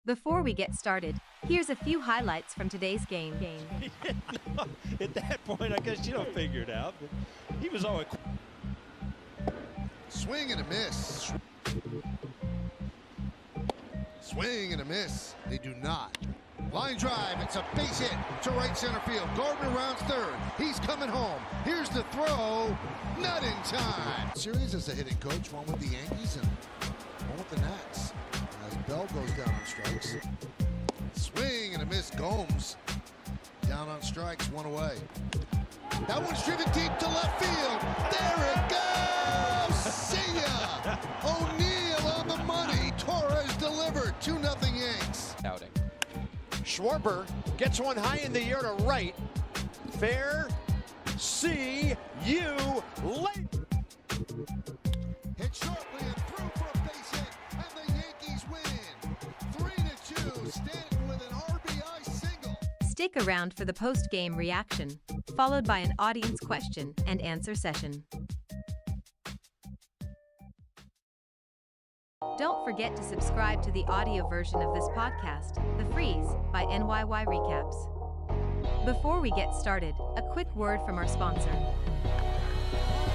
Before we get started, here's a few highlights from today's game. At that point, I guess you don't figure it out. But he was always Swing and a miss. Swing and a miss. They do not. Line drive. It's a base hit to right center field. Gardner rounds third. He's coming home. Here's the throw. Not in time. Series as a hitting coach. One with the Yankees and one with the Nats. As Bell goes down on strikes. Swing and a miss. Gomes down on strikes. One away. That one's driven deep to left field. There it goes. See ya. O'Neill on the money. Torres delivered. 2-0 Yanks. Outing. Schwarber gets one high in the air to right. Fair. See you later. Hit sharply and through for a base hit, and the Yankees win. 3-2. Stanton with an RBI single. Stick around for the post-game reaction, followed by an audience question and answer session. Don't forget to subscribe to the audio version of this podcast, The Freeze, by NYY Recaps. Before we get started, a quick word from our sponsor.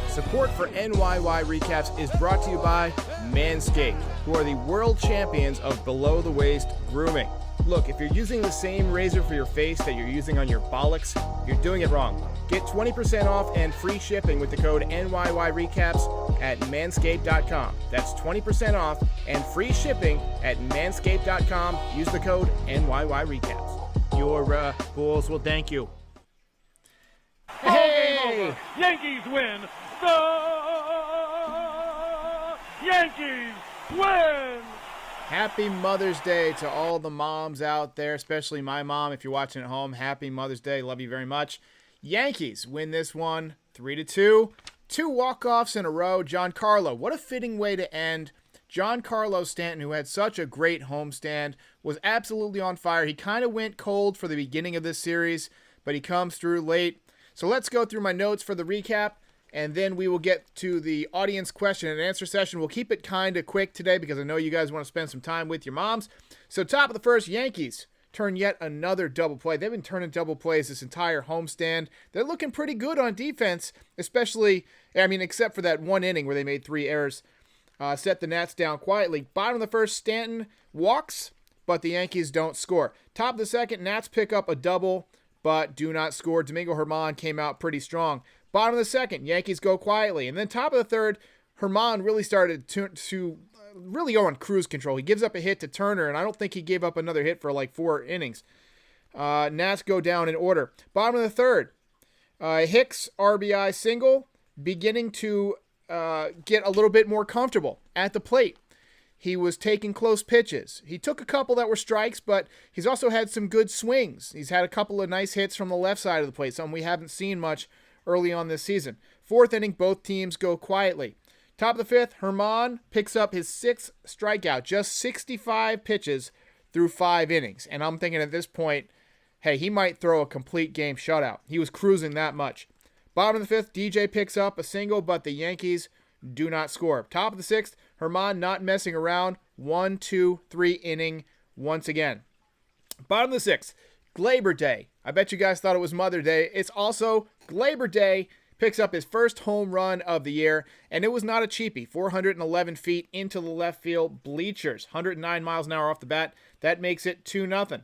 Support for NYY Recaps is brought to you by Manscaped, who are the world champions of below-the-waist grooming. Look, if you're using the same razor for your face that you're using on your bollocks, you're doing it wrong. Get 20% off and free shipping with the code NYY Recaps at manscaped.com. That's 20% off and free shipping at manscaped.com. Use the code NYY Recaps. Your bulls will thank you. Hey! Yankees win. The Yankees win. Happy Mother's Day to all the moms out there, especially my mom. If you're watching at home, happy Mother's Day. Love you very much. Yankees win this one 3-2. 2 walk-offs in a row. Giancarlo, what a fitting way to end. Giancarlo Stanton, who had such a great homestand, was absolutely on fire. He kind of went cold for the beginning of this series, but he comes through late. So let's go through my notes for the recap, and then we will get to the audience question and answer session. We'll keep it kind of quick today because I know you guys want to spend some time with your moms. So top of the first, Yankees turn yet another double play. They've been turning double plays this entire homestand. They're looking pretty good on defense, especially, except for that one inning where they made 3 errors. Set the Nats down quietly. Bottom of the first, Stanton walks, but the Yankees don't score. Top of the second, Nats pick up a double, but do not score. Domingo Germán came out pretty strong. Bottom of the second, Yankees go quietly. And then top of the third, Germán really started to really go on cruise control. He gives up a hit to Turner, and I don't think he gave up another hit for like 4 innings. Nats go down in order. Bottom of the third, Hicks RBI single, beginning to get a little bit more comfortable at the plate. He was taking close pitches. He took a couple that were strikes, but he's also had some good swings. He's had a couple of nice hits from the left side of the plate, something we haven't seen much early on this season. 4th inning, both teams go quietly. Top of the 5th, Germán picks up his 6th strikeout, just 65 pitches through 5 innings. And I'm thinking at this point, hey, he might throw a complete game shutout. He was cruising that much. Bottom of the 5th, DJ picks up a single, but the Yankees do not score. Top of the 6th, Germán not messing around. 1, 2, 3 inning once again. Bottom of the 6th, Gleyber Day. I bet you guys thought it was Mother Day. It's also Gleyber Day. Picks up his first home run of the year, and it was not a cheapie. 411 feet into the left field bleachers. 109 miles an hour off the bat. That makes it 2-0.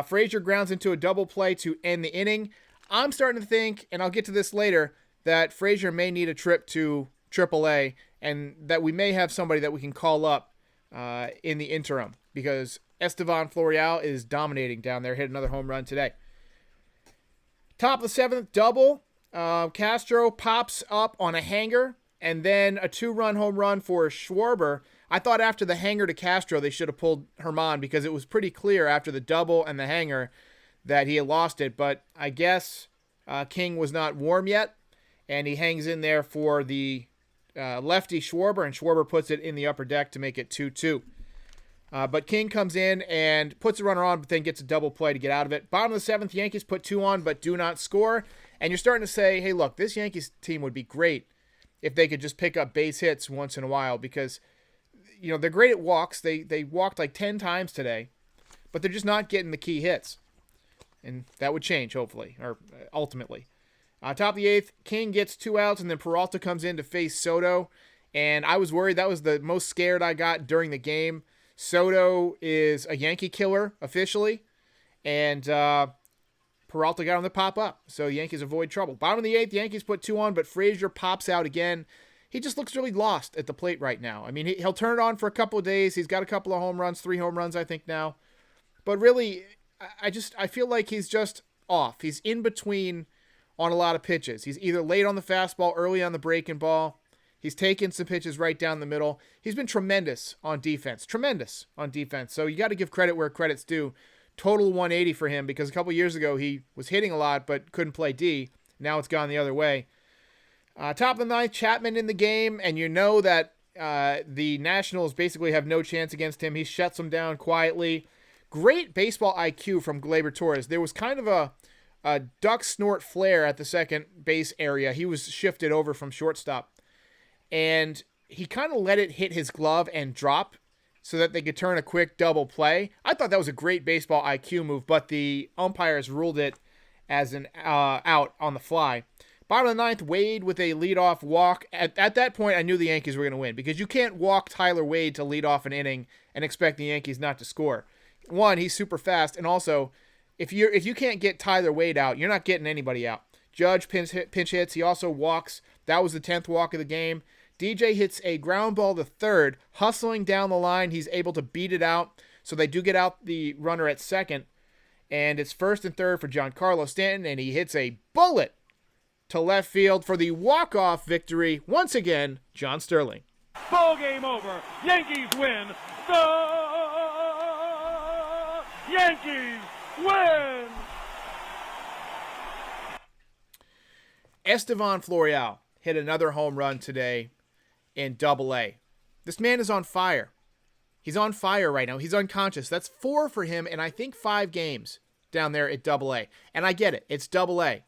Frazier grounds into a double play to end the inning. I'm starting to think, and I'll get to this later, that Frazier may need a trip to AAA, and that we may have somebody that we can call up in the interim, because Estevan Florial is dominating down there. Hit another home run today. Top of the 7th, double. Castro pops up on a hanger, and then a 2-run home run for Schwarber. I thought after the hanger to Castro, they should have pulled Germán, because it was pretty clear after the double and the hanger that he had lost it. But I guess King was not warm yet, and he hangs in there for the lefty Schwarber, and Schwarber puts it in the upper deck to make it 2-2. But King comes in and puts a runner on, but then gets a double play to get out of it. Bottom of the 7th, Yankees put 2 on, but do not score. And you're starting to say, hey, look, this Yankees team would be great if they could just pick up base hits once in a while, because they're great at walks. They walked like 10 times today, but they're just not getting the key hits. And that would change, hopefully, or ultimately. Top of the 8th, King gets 2 outs, and then Peralta comes in to face Soto. And I was worried. That was the most scared I got during the game. Soto is a Yankee killer, officially. And Peralta got him to pop up. So the Yankees avoid trouble. Bottom of the 8th, the Yankees put 2 on, but Frazier pops out again. He just looks really lost at the plate right now. I mean, he'll turn it on for a couple of days. He's got a couple of home runs, 3 home runs, I think, now. But really, I feel like he's just off. He's in between on a lot of pitches. He's either late on the fastball, early on the breaking ball. He's taken some pitches right down the middle. He's been tremendous on defense. Tremendous on defense. So you got to give credit where credit's due. Total 180 for him because a couple years ago he was hitting a lot but couldn't play D. Now it's gone the other way. Top of the 9th, Chapman in the game, and you know that the Nationals basically have no chance against him. He shuts them down quietly. Great baseball IQ from Gleyber Torres. There was kind of a duck snort flare at the second base area. He was shifted over from shortstop, and he kind of let it hit his glove and drop so that they could turn a quick double play. I thought that was a great baseball IQ move, but the umpires ruled it as an out on the fly. Bottom of the 9th, Wade with a leadoff walk. At that point, I knew the Yankees were going to win because you can't walk Tyler Wade to lead off an inning and expect the Yankees not to score. One, he's super fast, and also, if you can't get Tyler Wade out, you're not getting anybody out. Judge pinch hits. He also walks. That was the 10th walk of the game. DJ hits a ground ball to third, hustling down the line. He's able to beat it out, so they do get out the runner at second, and it's first and third for Giancarlo Stanton, and he hits a bullet to left field for the walk-off victory. Once again, John Sterling. Ball game over. Yankees win. The Yankees win. Estevan Florial hit another home run today in Double-A. This man is on fire. He's on fire right now. He's unconscious. That's 4 for him, and I think 5 games down there at Double-A. And I get it. It's Double-A.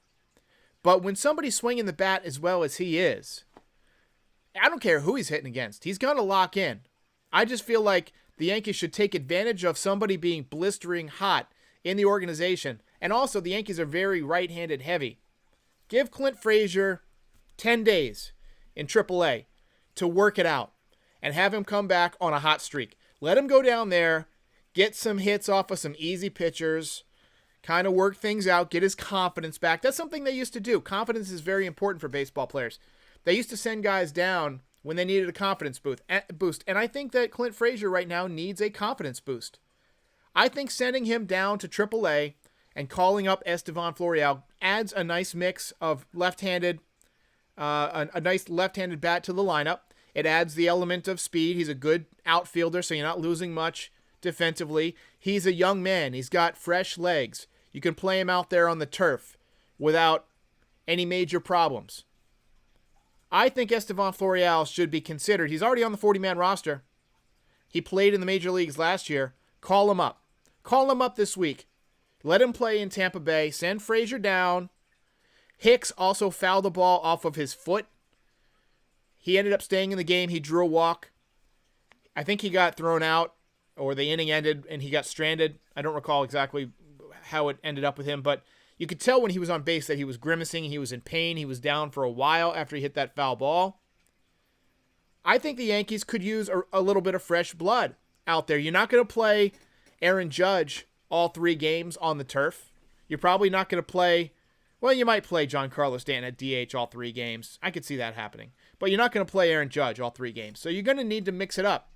But when somebody's swinging the bat as well as he is, I don't care who he's hitting against. He's going to lock in. I just feel like the Yankees should take advantage of somebody being blistering hot in the organization. And also, the Yankees are very right-handed heavy. Give Clint Frazier 10 days in AAA to work it out and have him come back on a hot streak. Let him go down there, get some hits off of some easy pitchers, kind of work things out, get his confidence back. That's something they used to do. Confidence is very important for baseball players. They used to send guys down when they needed a confidence boost. And I think that Clint Frazier right now needs a confidence boost. I think sending him down to AAA and calling up Estevan Florial adds a nice mix of left-handed, a nice left-handed bat to the lineup. It adds the element of speed. He's a good outfielder, so you're not losing much defensively. He's a young man. He's got fresh legs. You can play him out there on the turf without any major problems. I think Estevan Florial should be considered. He's already on the 40-man roster. He played in the major leagues last year. Call him up. Call him up this week. Let him play in Tampa Bay. Send Frazier down. Hicks also fouled the ball off of his foot. He ended up staying in the game. He drew a walk. I think he got thrown out, or the inning ended and he got stranded. I don't recall exactly how it ended up with him, but you could tell when he was on base that he was grimacing. He was in pain. He was down for a while after he hit that foul ball. I think the Yankees could use a little bit of fresh blood out there. You're not going to play Aaron Judge all 3 games on the turf. You're probably not going to play, well, you might play Giancarlo Stanton at DH all 3 games. I could see that happening. But you're not going to play Aaron Judge all 3 games. So you're going to need to mix it up.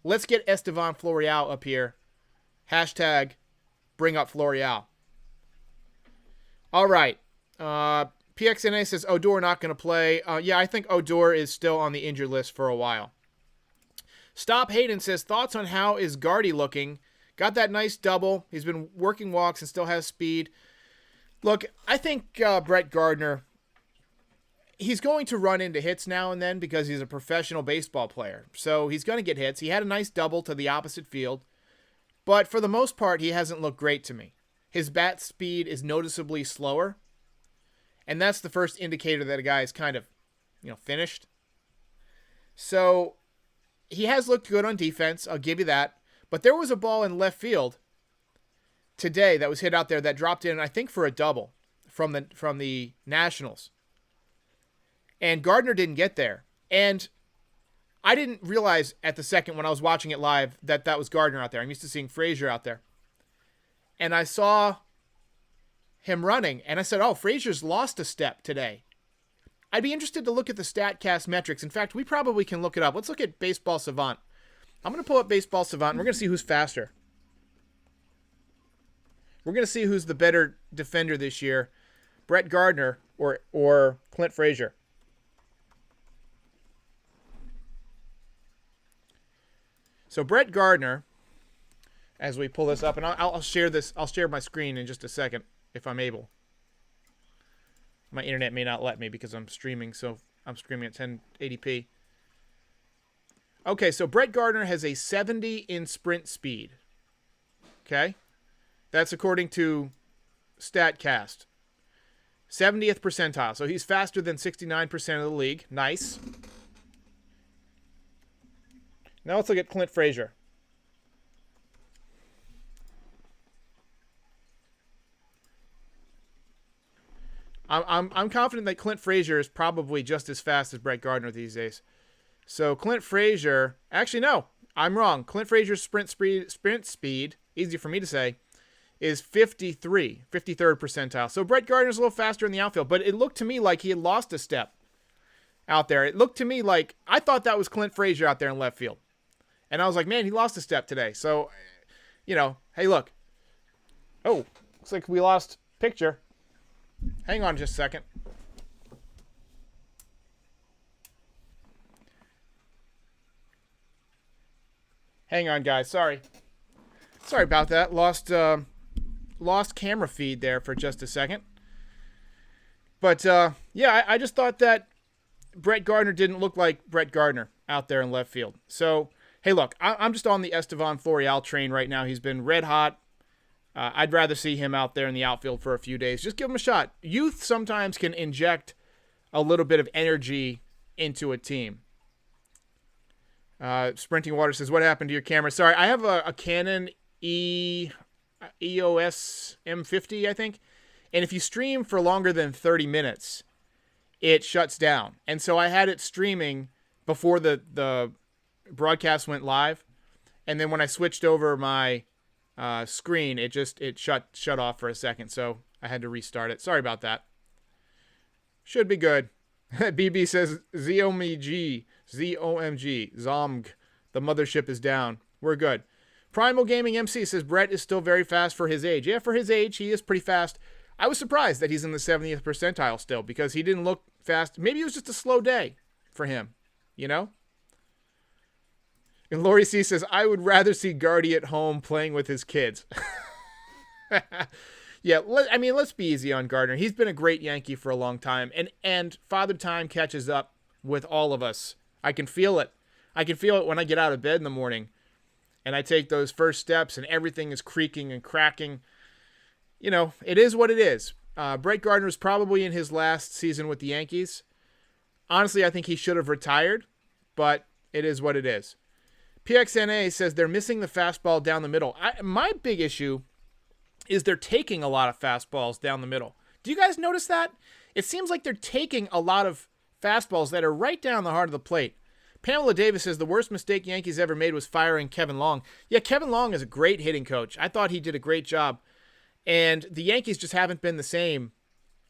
Let's get Estevan Florial up here. Hashtag bring up Florial. All right. PXNA says Odor not going to play. Yeah, I think Odor is still on the injured list for a while. Stop Hayden says, thoughts on how is Gardy looking? Got that nice double. He's been working walks and still has speed. Look, I think Brett Gardner, he's going to run into hits now and then because he's a professional baseball player. So he's going to get hits. He had a nice double to the opposite field. But for the most part, he hasn't looked great to me. His bat speed is noticeably slower. And that's the first indicator that a guy is kind of, finished. So he has looked good on defense. I'll give you that. But there was a ball in left field today that was hit out there that dropped in, I think, for a double from the Nationals. And Gardner didn't get there. And I didn't realize at the second when I was watching it live that was Gardner out there. I'm used to seeing Frazier out there. And I saw him running, and I said, oh, Frazier's lost a step today. I'd be interested to look at the StatCast metrics. In fact, we probably can look it up. Let's look at Baseball Savant. I'm going to pull up Baseball Savant, and we're going to see who's faster. We're going to see who's the better defender this year, Brett Gardner or Clint Frazier. So Brett Gardner, as we pull this up, and I'll share this. I'll share my screen in just a second if I'm able. My internet may not let me because I'm streaming, so I'm streaming at 1080p. Okay, so Brett Gardner has a 70 in sprint speed. Okay? That's according to StatCast. 70th percentile. So he's faster than 69% of the league. Nice. Now let's look at Clint Frazier. I'm confident that Clint Frazier is probably just as fast as Brett Gardner these days. So Clint Frazier, actually no, I'm wrong. Clint Frazier's sprint speed, easy for me to say, is 53rd percentile. So Brett Gardner's a little faster in the outfield, but it looked to me like he had lost a step out there. It looked to me like I thought that was Clint Frazier out there in left field. And I was like, man, he lost a step today. So, hey, look. Oh, looks like we lost picture. Hang on just a second. Hang on, guys. Sorry about that. Lost camera feed there for just a second. But, yeah, I just thought that Brett Gardner didn't look like Brett Gardner out there in left field. So, hey, look, I'm just on the Estevan Florial train right now. He's been red hot. I'd rather see him out there in the outfield for a few days. Just give him a shot. Youth sometimes can inject a little bit of energy into a team. Sprinting Water says, what happened to your camera? Sorry, I have a Canon EOS M50, I think. And if you stream for longer than 30 minutes, it shuts down. And so I had it streaming before the broadcast went live. And then when I switched over my screen, it shut off for a second, so I had to restart it. Sorry about that. Should be good. BB says ZOMG, Zomg, the mothership is down. We're good. Primal Gaming MC says Brett is still very fast for his age. Yeah, for his age, he is pretty fast. I was surprised that he's in the 70th percentile still because he didn't look fast. Maybe it was just a slow day for him, And Lori C says, I would rather see Gardy at home playing with his kids. Yeah, let's be easy on Gardner. He's been a great Yankee for a long time. And Father Time catches up with all of us. I can feel it. I can feel it when I get out of bed in the morning. And I take those first steps and everything is creaking and cracking. It is what it is. Brett Gardner is probably in his last season with the Yankees. Honestly, I think he should have retired. But it is what it is. PXNA says they're missing the fastball down the middle. My big issue is they're taking a lot of fastballs down the middle. Do you guys notice that? It seems like they're taking a lot of fastballs that are right down the heart of the plate. Pamela Davis says the worst mistake Yankees ever made was firing Kevin Long. Yeah, Kevin Long is a great hitting coach. I thought he did a great job. And the Yankees just haven't been the same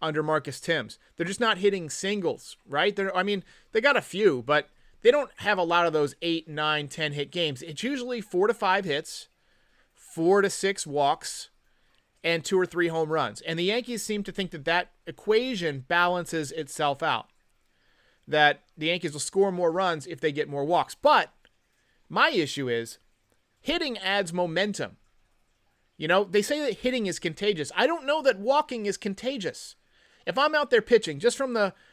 under Marcus Timms. They're just not hitting singles, right? They got a few, but they don't have a lot of those 8, 9, 10 hit games. It's usually 4 to 5 hits, 4 to 6 walks, and 2 or 3 home runs. And the Yankees seem to think that equation balances itself out. That the Yankees will score more runs if they get more walks. But my issue is hitting adds momentum. They say that hitting is contagious. I don't know that walking is contagious. If I'm out there pitching,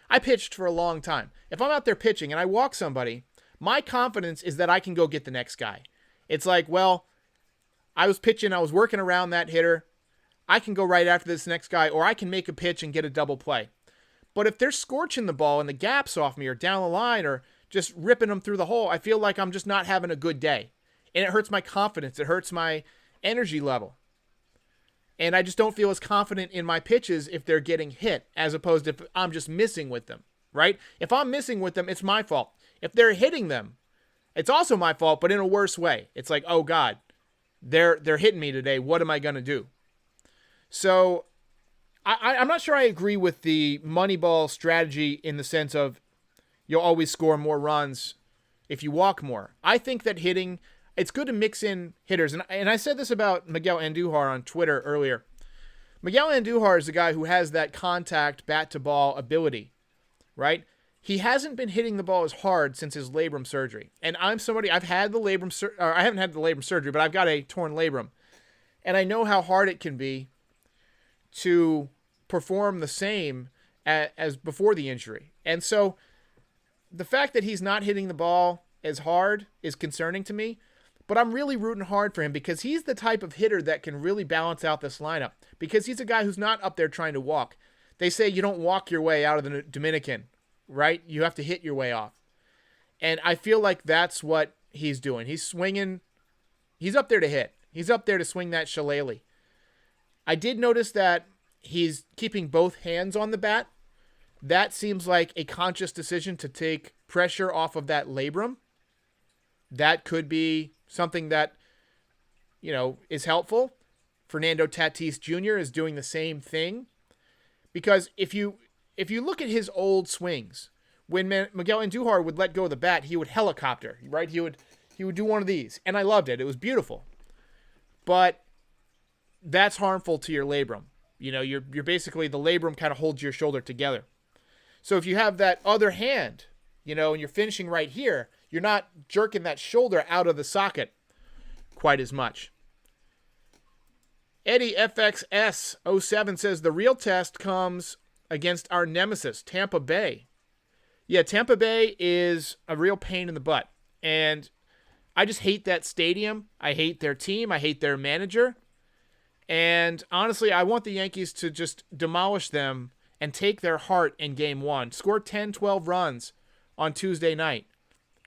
I pitched for a long time. If I'm out there pitching and I walk somebody, my confidence is that I can go get the next guy. It's like, well, I was pitching, I was working around that hitter. I can go right after this next guy, or I can make a pitch and get a double play. But if they're scorching the ball and the gap's off me or down the line or just ripping them through the hole, I feel like I'm just not having a good day. And it hurts my confidence. It hurts my energy level. And I just don't feel as confident in my pitches if they're getting hit, as opposed to if I'm just missing with them, right? If I'm missing with them, it's my fault. If they're hitting them, it's also my fault, but in a worse way. It's like, oh God, they're hitting me today. What am I going to do? So I'm not sure I agree with the Moneyball strategy in the sense of you'll always score more runs if you walk more. I think that hitting, it's good to mix in hitters. And I said this about Miguel Andujar on Twitter earlier. Miguel Andujar is a guy who has that contact bat-to-ball ability, right? He hasn't been hitting the ball as hard since his labrum surgery. And I'm somebody, I've had the labrum or I haven't had the labrum surgery, but I've got a torn labrum. And I know how hard it can be to perform the same as before the injury. And so the fact that he's not hitting the ball as hard is concerning to me, but I'm really rooting hard for him because he's the type of hitter that can really balance out this lineup because he's a guy who's not up there trying to walk. They say you don't walk your way out of the Dominican, right? You have to hit your way off. And I feel like that's what he's doing. He's swinging. He's up there to hit. He's up there to swing that shillelagh. I did notice that he's keeping both hands on the bat. That seems like a conscious decision to take pressure off of that labrum. That could be something that, is helpful. Fernando Tatis Jr. is doing the same thing. Because if you look at his old swings, when Miguel Andujar would let go of the bat, he would helicopter, right? He would do one of these, and I loved it. It was beautiful. But that's harmful to your labrum. You're basically, the labrum kind of holds your shoulder together. So if you have that other hand, and you're finishing right here, you're not jerking that shoulder out of the socket quite as much. Eddie FXS07 says the real test comes against our nemesis, Tampa Bay. Yeah, Tampa Bay is a real pain in the butt. And I just hate that stadium. I hate their team. I hate their manager. And honestly, I want the Yankees to just demolish them and take their heart in game one. Score 10, 12 runs on Tuesday night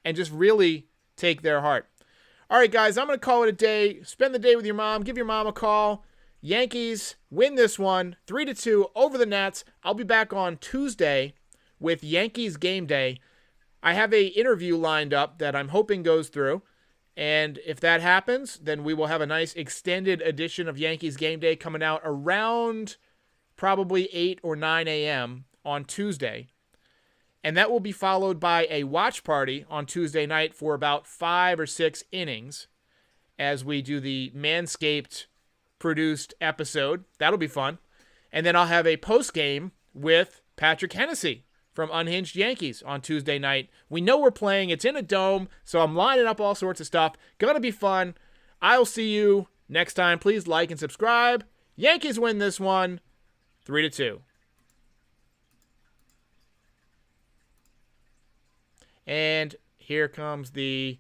and just really take their heart. All right, guys, I'm going to call it a day. Spend the day with your mom. Give your mom a call. Yankees win this one 3-2 over the Nats. I'll be back on Tuesday with Yankees Game Day. I have an interview lined up that I'm hoping goes through. And if that happens, then we will have a nice extended edition of Yankees Game Day coming out around probably 8 or 9 a.m. on Tuesday. And that will be followed by a watch party on Tuesday night for about 5 or 6 innings as we do the Manscaped produced episode. That'll be fun. And then I'll have a post game with Patrick Hennessy from Unhinged Yankees on Tuesday night. We know we're playing. It's in a dome, so I'm lining up all sorts of stuff. Gonna be fun. I'll see you next time. Please like and subscribe. Yankees win this one 3-2. And here comes the